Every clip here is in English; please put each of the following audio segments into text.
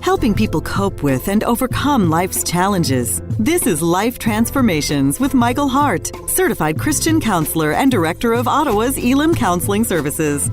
helping people cope with and overcome life's challenges. This is Life Transformations with Michael Hart, certified Christian counselor and director of Ottawa's Elim Counseling Services.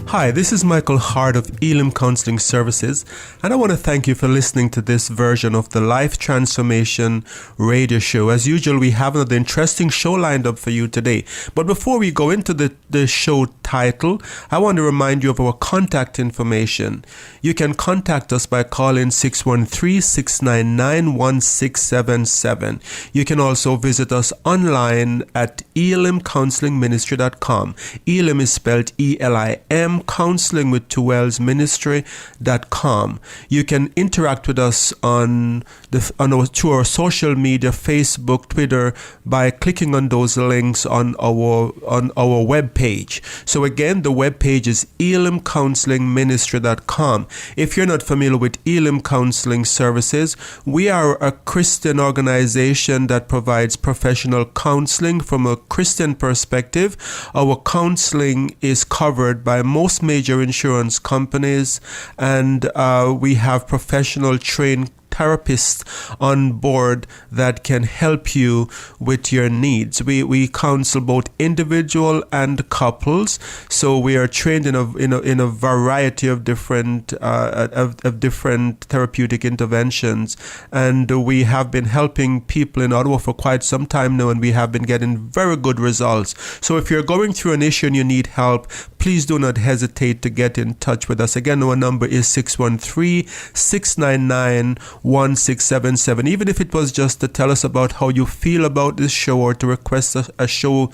Hi, this is Michael Hart of Elim Counseling Services, and I want to thank you for listening to this version of the Life Transformation radio show. As usual, we have another interesting show lined up for you today. But before we go into the show title, I want to remind you of our contact information. You can contact us by calling 613-699-1677. You can also visit us online at elimcounselingministry.com. Elim is spelled E-L-I-M, counseling with 2 L's, ministry.com. You can interact with us through our social media, Facebook, Twitter, by clicking on those links on our web page. So again, the web page is elimcounselingministry.com. If you're not familiar with Elim Counseling Services, we are a Christian organization that provides professional counseling from a Christian perspective. Our counseling is covered by most major insurance companies, and we have professional trained therapists on board that can help you with your needs. We counsel both individual and couples, so we are trained in a variety of different therapeutic interventions, and we have been helping people in Ottawa for quite some time now, and we have been getting very good results. So if you're going through an issue and you need help, please do not hesitate to get in touch with us. Again, our number is 613-699-1677. Even if it was just to tell us about how you feel about this show or to request a show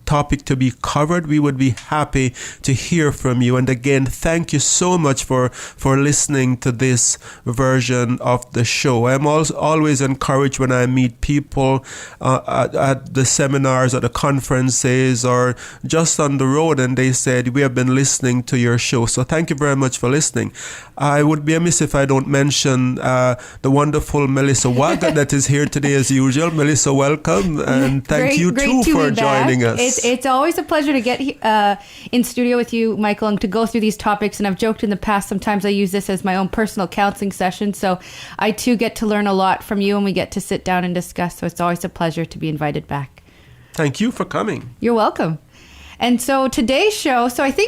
topic to be covered, we would be happy to hear from you. And again, thank you so much for listening to this version of the show. I'm always encouraged when I meet people at the seminars, at the conferences, or just on the road, and they said, we have been listening to your show. So thank you very much for listening. I would be amiss if I don't mention the wonderful Melissa Wagner that is here today as usual. Melissa, welcome, and thank you too for joining us. It's always a pleasure to get in studio with you, Michael, and to go through these topics. And I've joked in the past, sometimes I use this as my own personal counseling session. So I too get to learn a lot from you, and we get to sit down and discuss. So it's always a pleasure to be invited back. Thank you for coming. You're welcome. And so today's show, so it's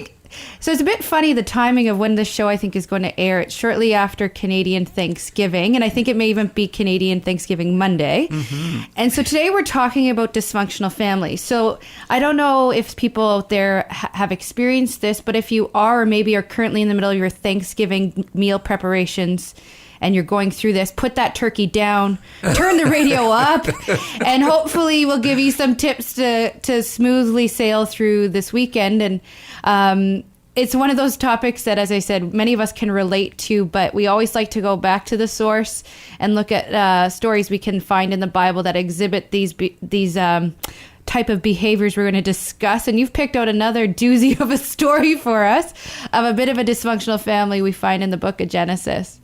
a bit funny, the timing of when this show, I think, is going to air. It's shortly after Canadian Thanksgiving, and I think it may even be Canadian Thanksgiving Monday. Mm-hmm. And so today we're talking about dysfunctional families. So I don't know if people out there have experienced this, but if you are, or maybe are currently in the middle of your Thanksgiving meal preparations, and you're going through this, put that turkey down, turn the radio up, and hopefully we'll give you some tips to smoothly sail through this weekend. And it's one of those topics that, as I said, many of us can relate to, but we always like to go back to the source and look at stories we can find in the Bible that exhibit these type of behaviors we're going to discuss. And you've picked out another doozy of a story for us of a bit of a dysfunctional family we find in the book of Genesis.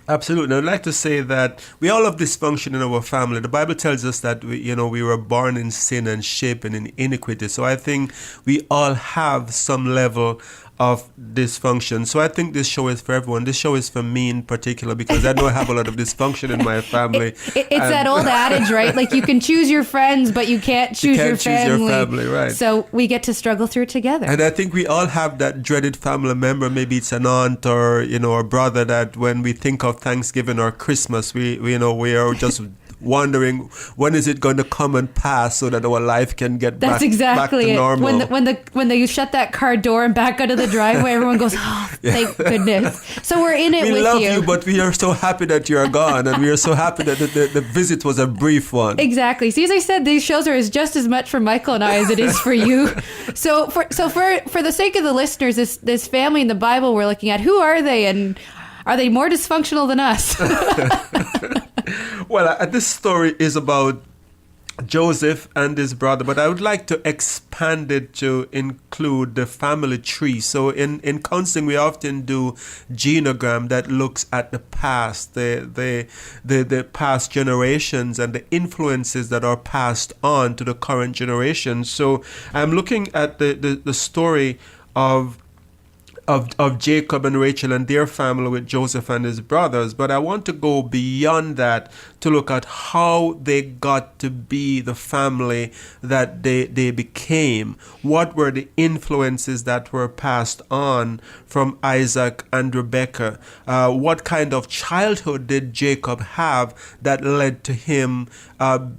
Absolutely. I'd like to say that we all have dysfunction in our family. The Bible tells us that we were born in sin and shapen in iniquity. So I think we all have some level of dysfunction. So I think this show is for everyone. This show is for me in particular because I know I have a lot of dysfunction in my family. It's that old adage, right? Like you can choose your friends, but you can't choose your family. Right. So we get to struggle through it together. And I think we all have that dreaded family member. Maybe it's an aunt or a brother that when we think of Thanksgiving or Christmas, we are just wondering when is it going to come and pass so that our life can get back to normal. When they shut that car door and back out of the driveway, everyone goes, oh, thank goodness. So we're in it with you. We love you, but we are so happy that you're gone, and we are so happy that the visit was a brief one. Exactly. See, as I said, these shows are just as much for Michael and I as it is for you. So for the sake of the listeners, this family in the Bible we're looking at, who are they, and are they more dysfunctional than us? Well, this story is about Joseph and his brother, but I would like to expand it to include the family tree. So in counseling, we often do genogram that looks at the past, the past generations and the influences that are passed on to the current generation. So I'm looking at the story of of Jacob and Rachel and their family with Joseph and his brothers, but I want to go beyond that to look at how they got to be the family that they became. What were the influences that were passed on from Isaac and Rebekah? What kind of childhood did Jacob have that led to him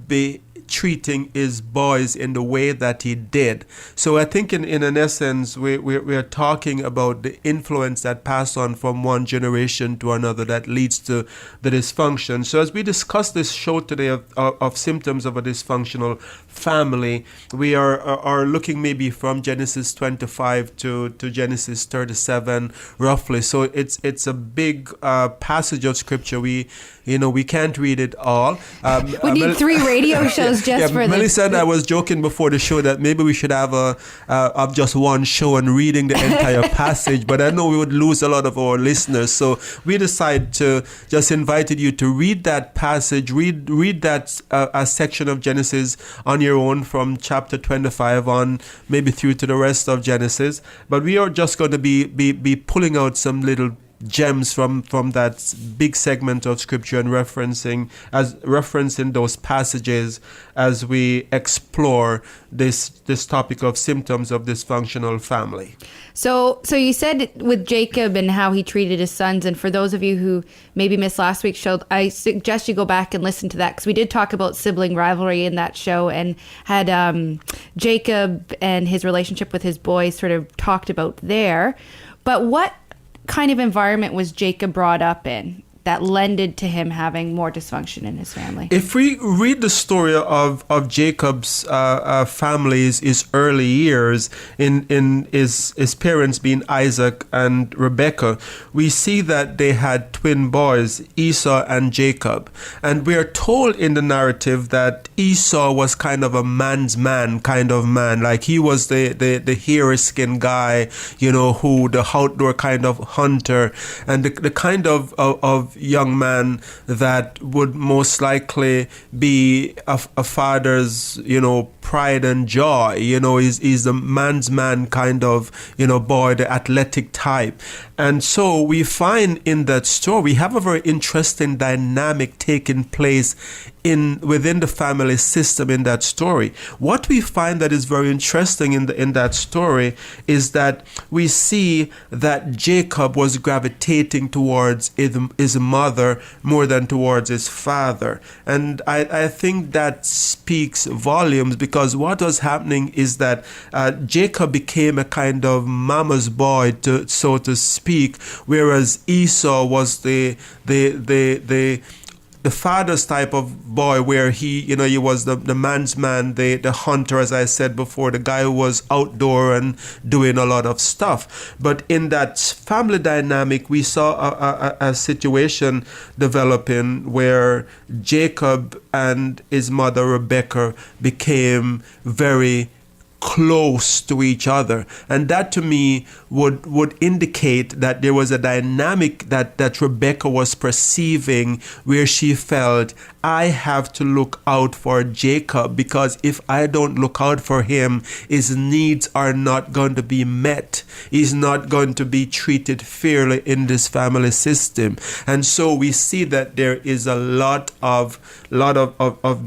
be treating his boys in the way that he did? So I think in an essence, we are talking about the influence that passed on from one generation to another that leads to the dysfunction. So as we discuss this show today of symptoms of a dysfunctional family, we are looking maybe from Genesis 25 to Genesis 37 roughly. So it's a big passage of scripture. We can't read it all. We need 3 radio shows just for this. Melissa and I was joking before the show that maybe we should have of just one show and reading the entire passage, but I know we would lose a lot of our listeners. So we decided to just invited you to read that passage, read that a section of Genesis on your own from chapter 25 on, maybe through to the rest of Genesis. But we are just going to be pulling out some little gems from that big segment of scripture and referencing those passages as we explore this topic of symptoms of dysfunctional family. So you said with Jacob and how he treated his sons, and for those of you who maybe missed last week's show, I suggest you go back and listen to that, because we did talk about sibling rivalry in that show and had Jacob and his relationship with his boys sort of talked about there. But what kind of environment was Jacob brought up in that lended to him having more dysfunction in his family? If we read the story of Jacob's family's his early years in his parents being Isaac and Rebekah, we see that they had twin boys, Esau and Jacob. And we are told in the narrative that Esau was kind of a man's man kind of man. Like he was the hairy skin guy, who the outdoor kind of hunter, and the kind of young man that would most likely be a father's, pride and joy. He's a man's man kind of, boy, the athletic type. And so we find in that story, we have a very interesting dynamic taking place within the family system in that story. What we find that is very interesting in that story is that we see that Jacob was gravitating towards his mother more than towards his father. And I think that speaks volumes, because what was happening is that Jacob became a kind of mama's boy, so to speak, whereas Esau was the father's type of boy, where he was the man's man, the hunter, as I said before, the guy who was outdoor and doing a lot of stuff. But in that family dynamic, we saw a situation developing where Jacob and his mother Rebekah became very close to each other, and that to me would indicate that there was a dynamic that Rebekah was perceiving, where she felt, I have to look out for Jacob, because if I don't look out for him, his needs are not going to be met. He's not going to be treated fairly in this family system. And so we see that there is a lot of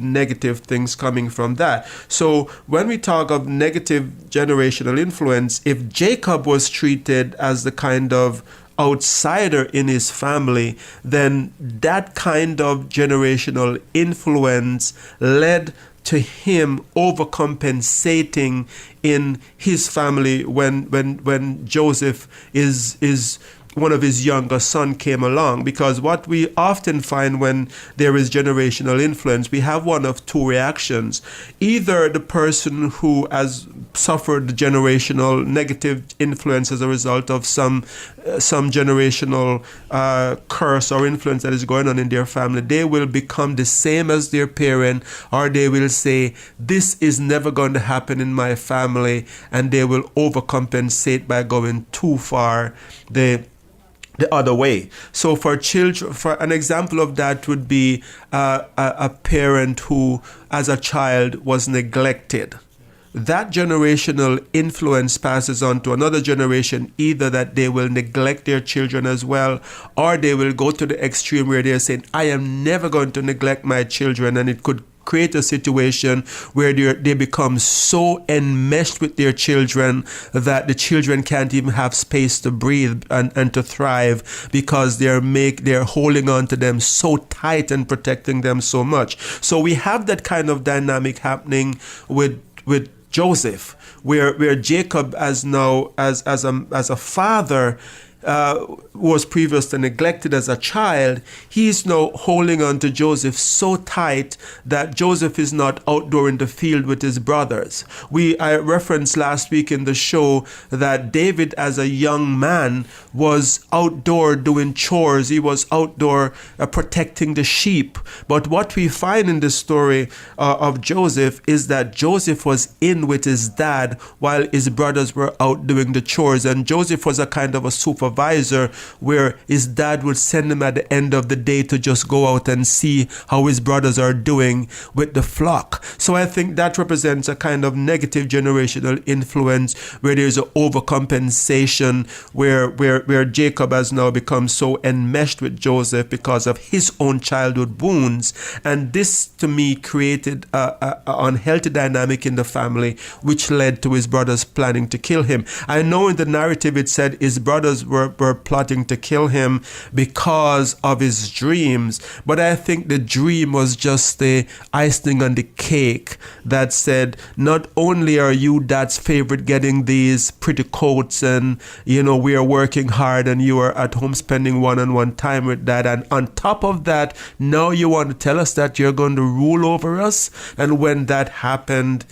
negative things coming from that. So when we talk of negative generational influence, if Jacob was treated as the kind of outsider in his family, then that kind of generational influence led to him overcompensating in his family when Joseph is one of his younger son came along. Because what we often find when there is generational influence, we have one of two reactions. Either the person who has suffered generational negative influence as a result of some generational curse or influence that is going on in their family, they will become the same as their parent, or they will say, this is never going to happen in my family, and they will overcompensate by going too far the other way. So for children, for an example of that would be a parent who, as a child, was neglected. that generational influence passes on to another generation, either that they will neglect their children as well, or they will go to the extreme where they're saying, I am never going to neglect my children, and it could create a situation where they become so enmeshed with their children that the children can't even have space to breathe and to thrive, because they're holding on to them so tight and protecting them so much. So we have that kind of dynamic happening with Joseph, where Jacob as a father was previously neglected as a child, he's now holding on to Joseph so tight that Joseph is not outdoor in the field with his brothers. I referenced last week in the show that David as a young man was outdoor doing chores. He was outdoor protecting the sheep. But what we find in the story of Joseph is that Joseph was in with his dad while his brothers were out doing the chores. And Joseph was a kind of a supervisor where his dad would send him at the end of the day to just go out and see how his brothers are doing with the flock. So I think that represents a kind of negative generational influence where there's an overcompensation where Jacob has now become so enmeshed with Joseph because of his own childhood wounds. And this to me created an unhealthy dynamic in the family, which led to his brothers planning to kill him. I know in the narrative it said his brothers were plotting to kill him because of his dreams, but I think the dream was just the icing on the cake that said, not only are you dad's favorite getting these pretty coats and we are working hard and you are at home spending one-on-one time with dad, and on top of that now you want to tell us that you're going to rule over us. And when that happened,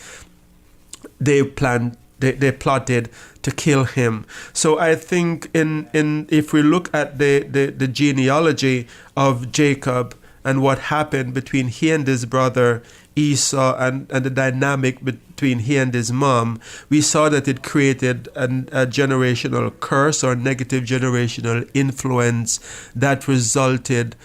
they plotted to kill him. So I think if we look at the genealogy of Jacob and what happened between he and his brother Esau and the dynamic between he and his mom, we saw that it created a generational curse or negative generational influence that resulted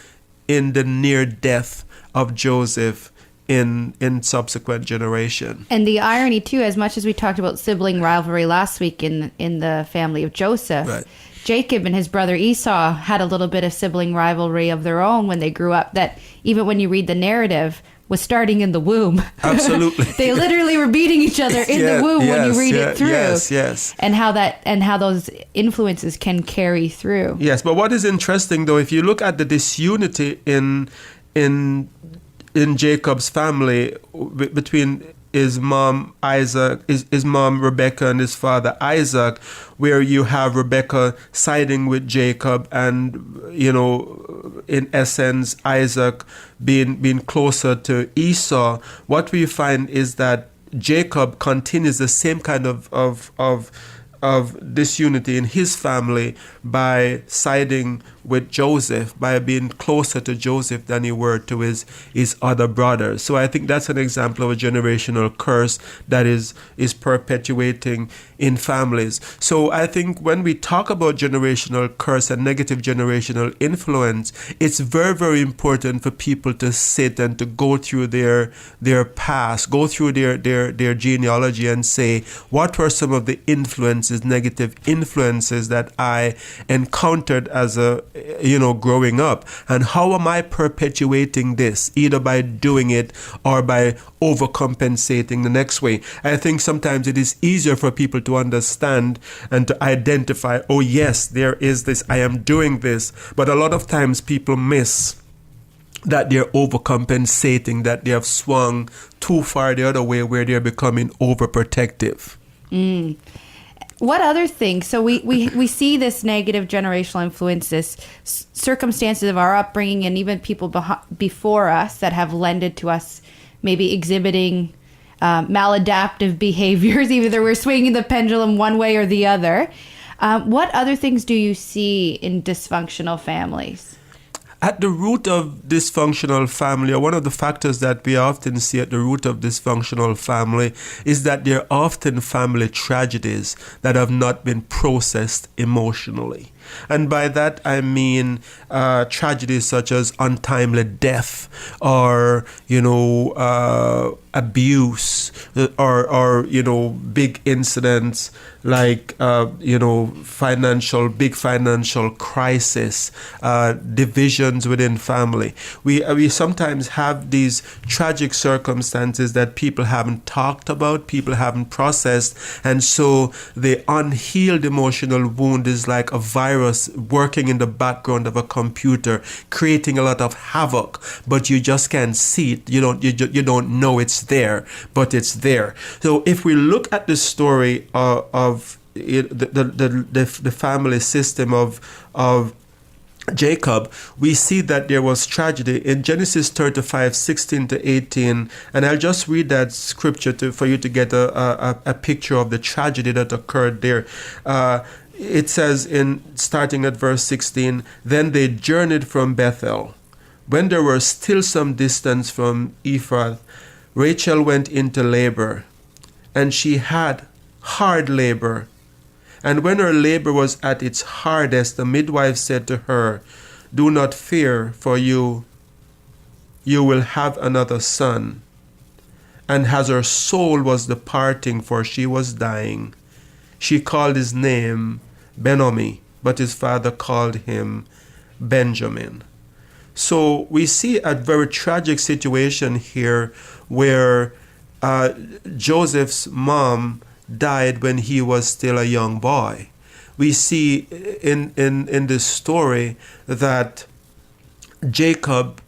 in the near death of Joseph in subsequent generation. And the irony too, as much as we talked about sibling rivalry last week in the family of Joseph, right, Jacob and his brother Esau had a little bit of sibling rivalry of their own when they grew up, that even when you read the narrative was starting in the womb. Absolutely. They literally were beating each other in the womb when you read it through. Yes. And how those influences can carry through. Yes, but what is interesting though, if you look at the disunity in Jacob's family between his mom his mom Rebecca and his father Isaac, where you have Rebecca siding with Jacob and in essence Isaac being closer to Esau, what we find is that Jacob continues the same kind of disunity in his family by siding with Joseph, by being closer to Joseph than he were to his other brothers. So I think that's an example of a generational curse that is perpetuating in families. So I think when we talk about generational curse and negative generational influence, it's very, very important for people to sit and to go through their past, go through their genealogy and say, what were some of the influences, negative influences that I encountered as a growing up, and how am I perpetuating this, either by doing it or by overcompensating the next way. I think sometimes it is easier for people to understand and to identify, oh yes, there is this, I am doing this, but a lot of times people miss that they're overcompensating, that they have swung too far the other way where they're becoming overprotective. What other things? So we see this negative generational influence, this circumstances of our upbringing, and even people before us that have lended to us maybe exhibiting maladaptive behaviors, either we're swinging the pendulum one way or the other. What other things do you see in dysfunctional families? At the root of dysfunctional family, or one of the factors that we often see at the root of dysfunctional family, is that there are often family tragedies that have not been processed emotionally. And by that I mean tragedies such as untimely death, or abuse, or big incidents like big financial crisis, divisions within family. We sometimes have these tragic circumstances that people haven't talked about, people haven't processed, and so the unhealed emotional wound is like a virus working in the background of a computer, creating a lot of havoc, but you just can't see it. You don't know it's there, but it's there. So if we look at the story of the family system of Jacob, we see that there was tragedy in Genesis 35:16-18, and I'll just read that scripture for you to get a picture of the tragedy that occurred there. It says, starting at verse 16, "Then they journeyed from Bethel. When they were still some distance from Ephrath, Rachel went into labor, and she had hard labor. And when her labor was at its hardest, the midwife said to her, 'Do not fear, for you will have another son.' And as her soul was departing, for she was dying, she called his name Benoni, but his father called him Benjamin." So we see a very tragic situation here where Joseph's mom died when he was still a young boy. We see in this story that Jacob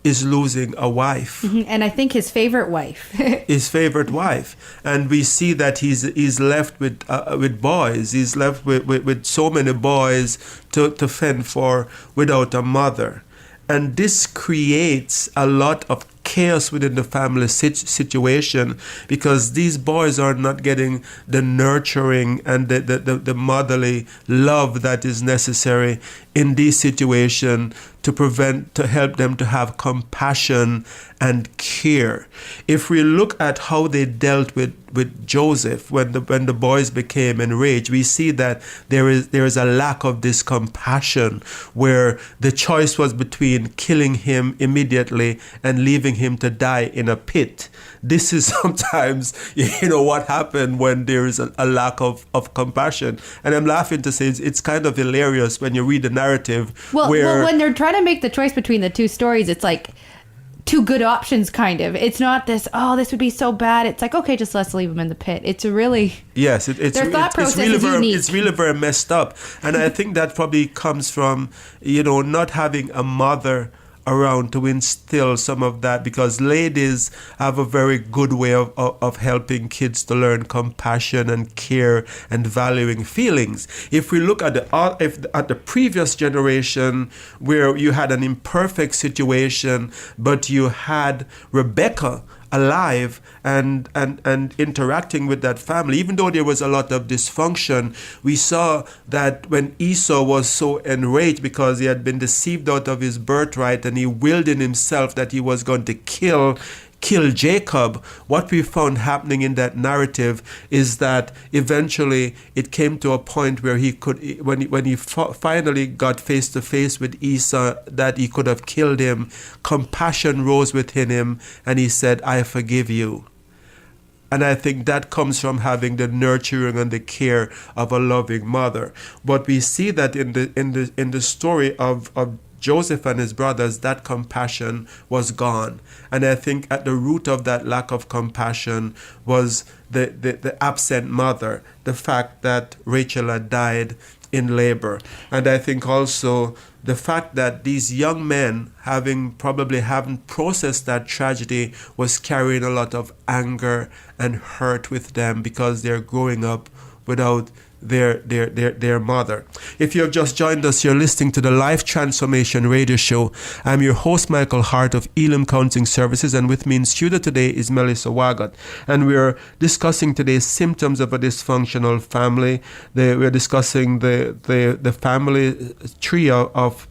is losing a wife. And I think his favorite wife. His favorite wife. And we see that he's left with boys. He's left with so many boys to fend for without a mother. And this creates a lot of chaos within the family situation, because these boys are not getting the nurturing and the motherly love that is necessary in this situation to help them to have compassion and care. If we look at how they dealt with Joseph when the boys became enraged, we see that there is a lack of this compassion, where the choice was between killing him immediately and leaving him to die in a pit. This is sometimes what happened when there is a lack of compassion. And I'm laughing to say it's kind of hilarious when you read the narrative. Well, when they're trying to make the choice between the two stories, it's like two good options, kind of. It's not this would be so bad. It's like, okay, just let's leave him in the pit. It's a really... Yes, their thought process is unique. It's really very messed up. And I think that probably comes from, not having a mother around to instill some of that, because ladies have a very good way of helping kids to learn compassion and care and valuing feelings. If we look at the previous generation, where you had an imperfect situation, but you had Rebecca alive and interacting with that family, even though there was a lot of dysfunction, we saw that when Esau was so enraged because he had been deceived out of his birthright, and he willed in himself that he was going to kill Jacob, what we found happening in that narrative is that eventually it came to a point where he could, when he finally got face to face with Esau, that he could have killed him. Compassion rose within him, and he said, "I forgive you." And I think that comes from having the nurturing and the care of a loving mother. But we see that in the story of Joseph and his brothers, that compassion was gone. And I think at the root of that lack of compassion was the absent mother, the fact that Rachel had died in labor. And I think also the fact that these young men, probably haven't processed that tragedy, was carrying a lot of anger and hurt with them, because they're growing up without their mother. If you have just joined us, you're listening to the Life Transformation Radio Show. I'm your host, Michael Hart of Elam Counselling Services, and with me in studio today is Melissa Wagat, and we're discussing today symptoms of a dysfunctional family. We're discussing the family tree of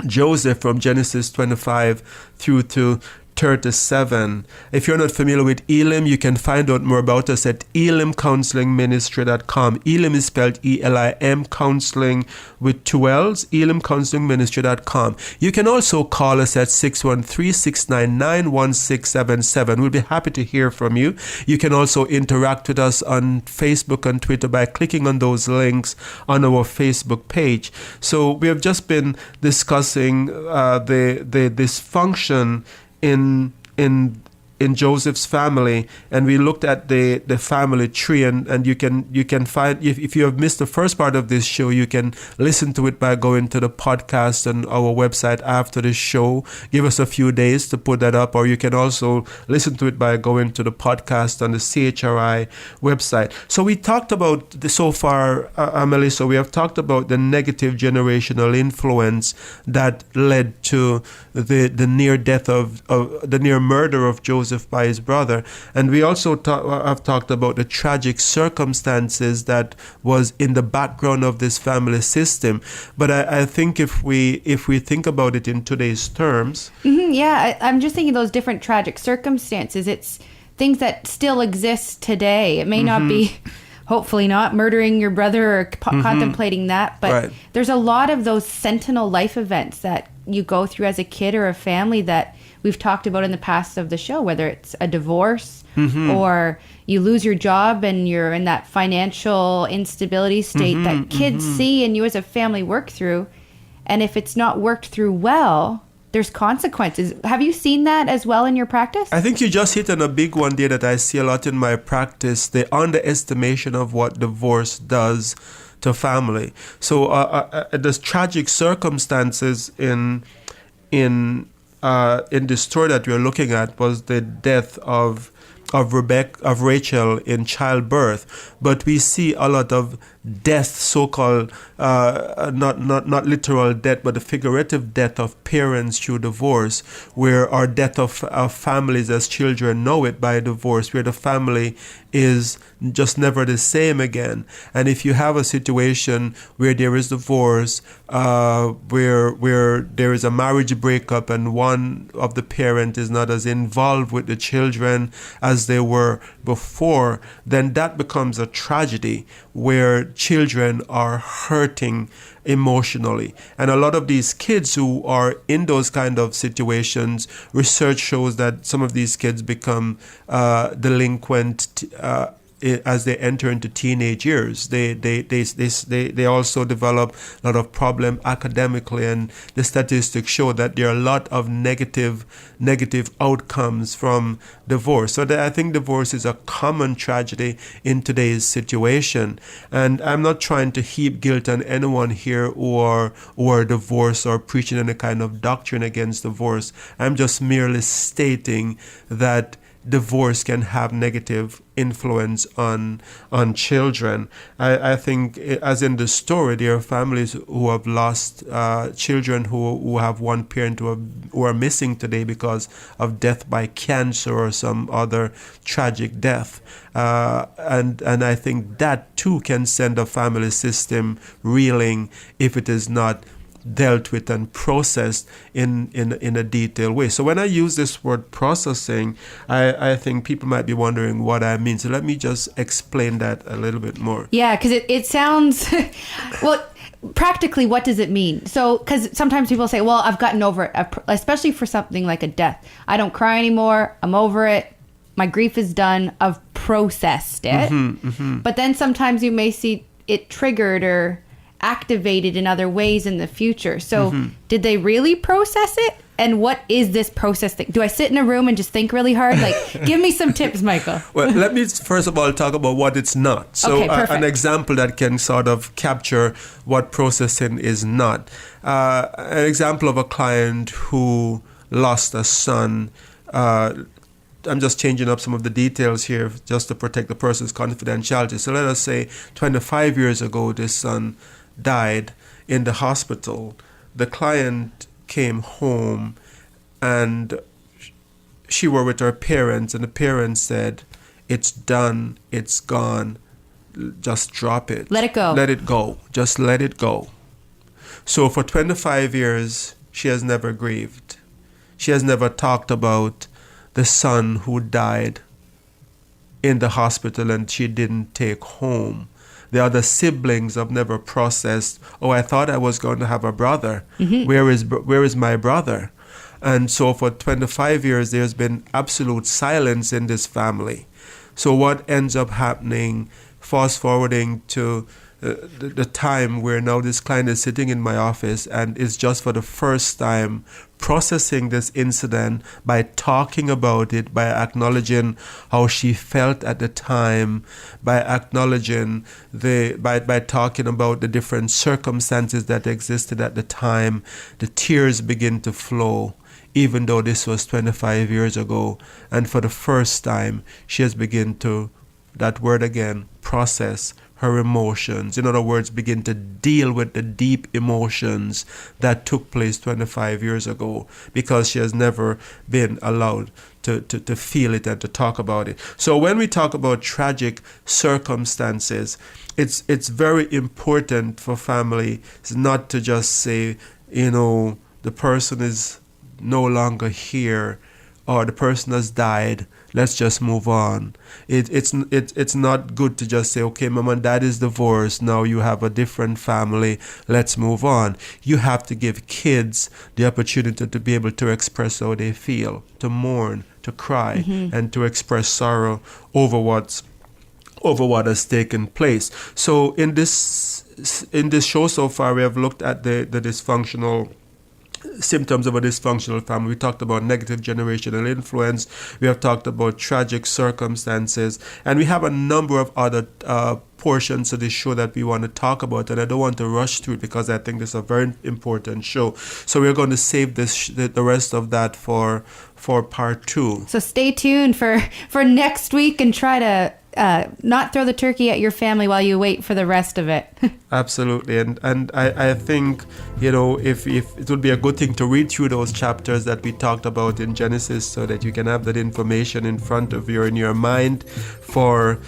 Joseph from Genesis 25 through to 37. If you're not familiar with Elim, you can find out more about us at elimcounselingministry.com. Elim is spelled E-L-I-M, counseling with 2 L's, elimcounselingministry.com. You can also call us at 613-699-1677. We'll be happy to hear from you. You can also interact with us on Facebook and Twitter by clicking on those links on our Facebook page. So we have just been discussing the dysfunction in Joseph's family, and we looked at the family tree, and you can find, if you have missed the first part of this show, you can listen to it by going to the podcast on our website after the show. Give us a few days to put that up, or you can also listen to it by going to the podcast on the CHRI website. So we talked about so far, Melissa, we have talked about the negative generational influence that led to the near death of the near murder of Joseph by his brother, and we also have talked about the tragic circumstances that was in the background of this family system. But I think if we think about it in today's terms, I'm just thinking those different tragic circumstances. It's things that still exist today. It may not be, hopefully not, murdering your brother or contemplating that, but there's a lot of those sentinel life events that you go through as a kid or a family that we've talked about in the past of the show, whether it's a divorce or you lose your job and you're in that financial instability state that kids see and you as a family work through. And if it's not worked through well, there's consequences. Have you seen that as well in your practice? I think you just hit on a big one there that I see a lot in my practice, the underestimation of what divorce does to family. So there's tragic circumstances in the story that we're looking at was the death of Rachel in childbirth, but we see a lot of death, so-called not literal death, but the figurative death of parents through divorce, where our death of families as children know it by divorce, where the family is just never the same again. And if you have a situation where there is divorce, where there is a marriage breakup and one of the parent is not as involved with the children as they were before, then that becomes a tragedy where children are hurting emotionally. And a lot of these kids who are in those kind of situations, research shows that some of these kids become delinquent as they enter into teenage years. They also develop a lot of problem academically, and the statistics show that there are a lot of negative outcomes from divorce. So I think divorce is a common tragedy in today's situation. And I'm not trying to heap guilt on anyone here or divorce or preaching any kind of doctrine against divorce. I'm just merely stating that divorce can have negative influence on children. I think, as in the story, there are families who have lost children who have one parent who are missing today because of death by cancer or some other tragic death. And I think that too can send a family system reeling if it is not dealt with and processed in a detailed way. So when I use this word processing, I think people might be wondering what I mean. So let me just explain that a little bit more. Yeah, because it sounds, well, practically, what does it mean? So, because sometimes people say, well, I've gotten over it, especially for something like a death. I don't cry anymore. I'm over it. My grief is done. I've processed it. But then sometimes you may see it triggered or activated in other ways in the future. So did they really process it? And what is this process thing? Do I sit in a room and just think really hard? Like, give me some tips, Michael. Well, let me first of all talk about what it's not. So Okay, an example that can sort of capture what processing is not. An example of a client who lost a son. I'm just changing up some of the details here just to protect the person's confidentiality. So let us say 25 years ago, this son died in the hospital. The client came home and she were with her parents, and the parents said, "It's done, it's gone, just drop it. Let it go. Let it go. Just let it go." So for 25 years, she has never grieved. She has never talked about the son who died in the hospital and she didn't take home. The other siblings have never processed, oh, I thought I was going to have a brother. Where is my brother? And so for 25 years, there's been absolute silence in this family. So what ends up happening, fast forwarding to the time where now this client is sitting in my office and is just for the first time processing this incident by talking about it, by acknowledging how she felt at the time, by acknowledging by talking about the different circumstances that existed at the time. The tears begin to flow, even though this was 25 years ago. And for the first time, she has begun to, that word again, process her emotions. In other words, begin to deal with the deep emotions that took place 25 years ago, because she has never been allowed to feel it and to talk about it. So when we talk about tragic circumstances, it's very important for families not to just say, the person is no longer here or the person has died, let's just move on. It's not good to just say, okay, mom and dad is divorced, now you have a different family, let's move on. You have to give kids the opportunity to be able to express how they feel, to mourn, to cry, and to express sorrow over what has taken place. So in this show so far, we have looked at the dysfunctional symptoms of a dysfunctional family. We talked about negative generational influence. We have talked about tragic circumstances, and we have a number of other portions of this show that we want to talk about, and I don't want to rush through it because I think this is a very important show. So we're going to save the rest of that for part 2. So stay tuned for next week and try to not throw the turkey at your family while you wait for the rest of it. Absolutely. And I think, if it would be a good thing to read through those chapters that we talked about in Genesis so that you can have that information in front of you in your mind for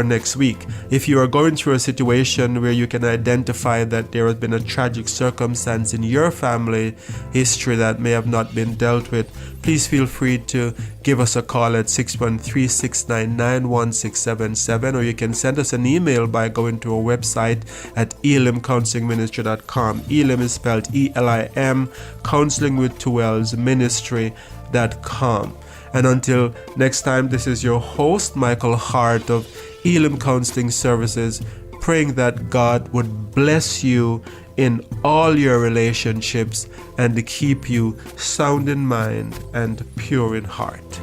next week. If you are going through a situation where you can identify that there has been a tragic circumstance in your family history that may have not been dealt with, please feel free to give us a call at 613-699-1677, or you can send us an email by going to our website at elimcounselingministry.com. Elim is spelled E-L-I-M, counseling with 2 L's, ministry.com. And until next time, this is your host, Michael Hart of Elim Counseling Services, praying that God would bless you in all your relationships and to keep you sound in mind and pure in heart.